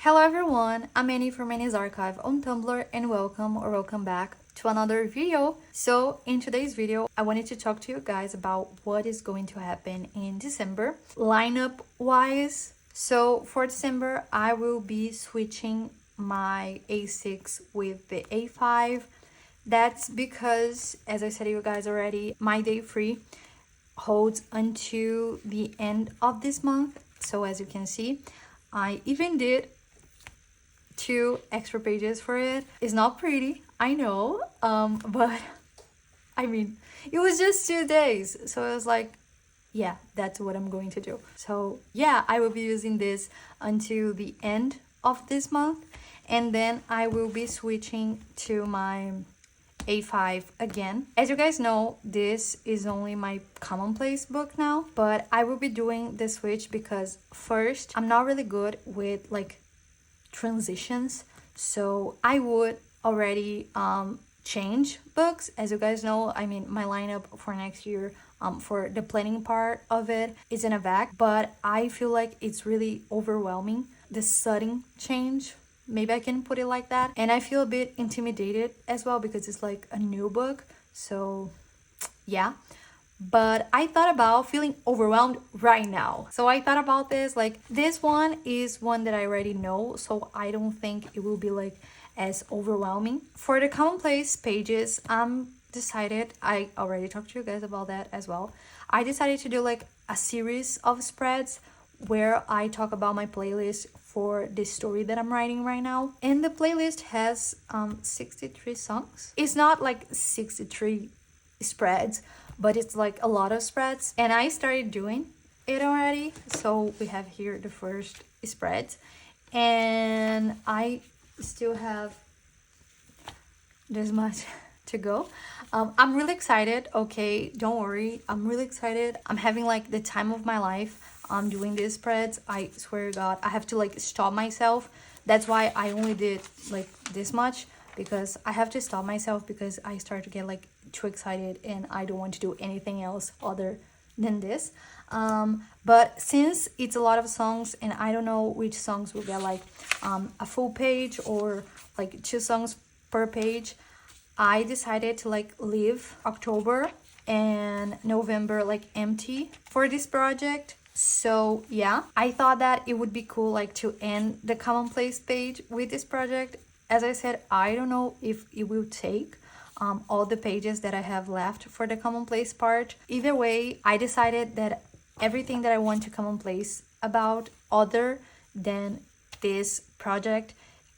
Hello everyone, I'm Annie from Annie's Archive on Tumblr and welcome back to another video. So in today's video, I wanted to talk to you guys about what is going to happen in December lineup wise. So for December, I will be switching my A6 with the A5. That's because, as I said to you guys already, my day free holds until the end of this month. So as you can see, I even did 2 extra pages for it. It's not pretty, I know, but I mean, it was just 2 days, so I was like, yeah, that's what I'm going to do. So yeah, I will be using this until the end of this month, and then I will be switching to my A5 again. As you guys know, this is only my Commonplace book now, but I will be doing the switch because first, I'm not really good with like transitions, so I would already change books. As you guys know, I mean, my lineup for next year for the planning part of it is in a vac, but I feel like it's really overwhelming, the sudden change, maybe I can put it like that, and I feel a bit intimidated as well because it's like a new book. So yeah, but I thought about feeling overwhelmed right now. So I thought about this, like this one is one that I already know, so I don't think it will be like as overwhelming. For the Commonplace pages, decided, I already talked to you guys about that as well. I decided to do like a series of spreads where I talk about my playlist for the story that I'm writing right now. And the playlist has 63 songs. It's not like 63 spreads, but it's like a lot of spreads, and I started doing it already. So we have here the first spread, and I still have this much to go. I'm really excited. Okay, don't worry, I'm really excited. I'm having like the time of my life. I'm doing these spreads. I swear to God, I have to like stop myself. That's why I only did like this much, because I have to stop myself because I start to get like too excited and I don't want to do anything else other than this. But since it's a lot of songs and I don't know which songs will get like a full page or like 2 songs per page, I decided to like leave October and November like empty for this project. So yeah, I thought that it would be cool like to end the Commonplace page with this project. As I said, I don't know if it will take all the pages that I have left for the Commonplace part. Either way, I decided that everything that I want to Commonplace about other than this project,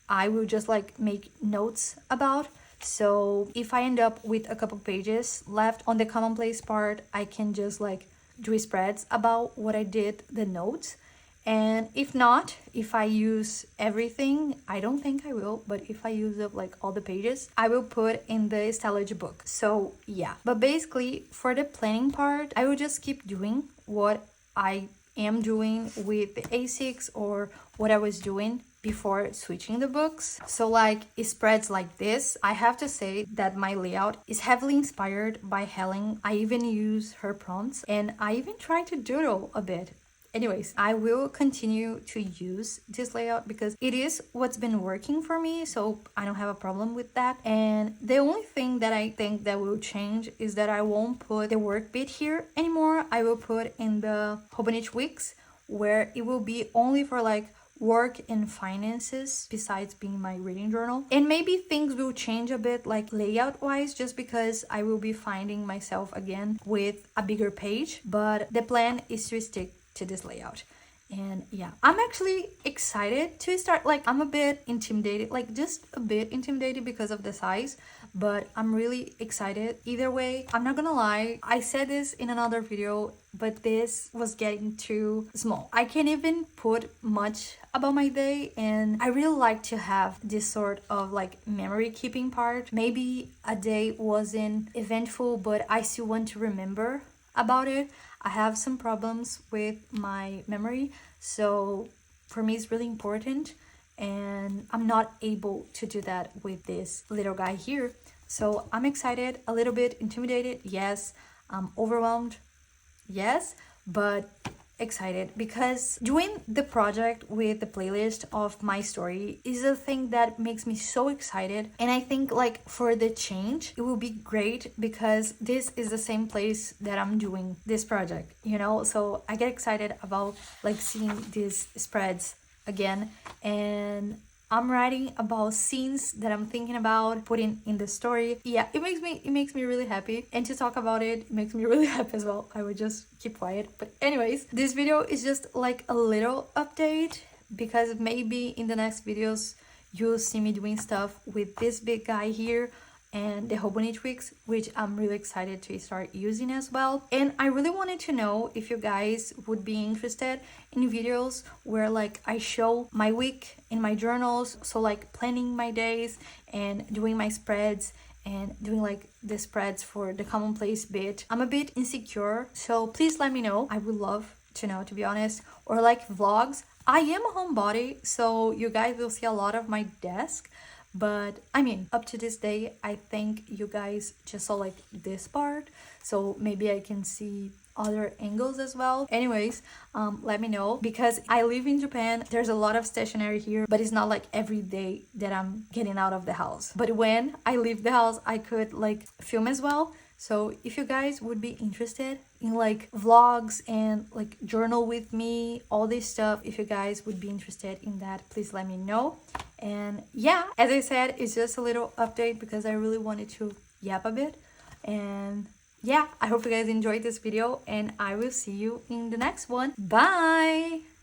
I will just like make notes about. So if I end up with a couple pages left on the Commonplace part, I can just like do spreads about what I did, the notes. And if not, if I use everything, I don't think I will, but if I use up like all the pages, I will put in the Stellage book. So yeah, but basically for the planning part, I will just keep doing what I am doing with the A6 or what I was doing before switching the books. So like spreads like this, I have to say that my layout is heavily inspired by Helen. I even use her prompts and I even try to doodle a bit. Anyways, I will continue to use this layout because it is what's been working for me, so I don't have a problem with that. And the only thing that I think that will change is that I won't put the work bit here anymore. I will put in the Hobonich weeks, where it will be only for like work and finances besides being my reading journal. And maybe things will change a bit like layout wise, just because I will be finding myself again with a bigger page, but the plan is to stick to this layout. And yeah, I'm actually excited to start. Like I'm a bit intimidated, like just a bit intimidated because of the size, but I'm really excited either way. I'm not gonna lie, I said this in another video, but this was getting too small. I can't even put much about my day, and I really like to have this sort of like memory keeping part. Maybe a day wasn't eventful, but I still want to remember about it. I have some problems with my memory, so for me it's really important, and I'm not able to do that with this little guy here. So I'm excited, a little bit intimidated, yes. I'm overwhelmed, yes, but excited because doing the project with the playlist of my story is a thing that makes me so excited. And I think like for the change it will be great because this is the same place that I'm doing this project, you know. So I get excited about like seeing these spreads again, and I'm writing about scenes that I'm thinking about putting in the story. Yeah, it makes me really happy, and to talk about it makes me really happy as well. I would just keep quiet. But anyways, this video is just like a little update because maybe in the next videos you'll see me doing stuff with this big guy here and the Hobo Twigs, which I'm really excited to start using as well. And I really wanted to know if you guys would be interested in videos where like I show my week in my journals, so like planning my days and doing my spreads and doing like the spreads for the Commonplace bit. I'm a bit insecure, so please let me know. I would love to know, to be honest. Or like vlogs. I am a homebody, so you guys will see a lot of my desk. But I mean, up to this day, I think you guys just saw like this part, so maybe I can see other angles as well. Anyways, let me know because I live in Japan. There's a lot of stationery here, but it's not like every day that I'm getting out of the house. But when I leave the house, I could like film as well. So if you guys would be interested in like vlogs and like journal with me, all this stuff, if you guys would be interested in that, please let me know. And yeah, as I said, it's just a little update because I really wanted to yap a bit. And yeah, I hope you guys enjoyed this video and I will see you in the next one. Bye!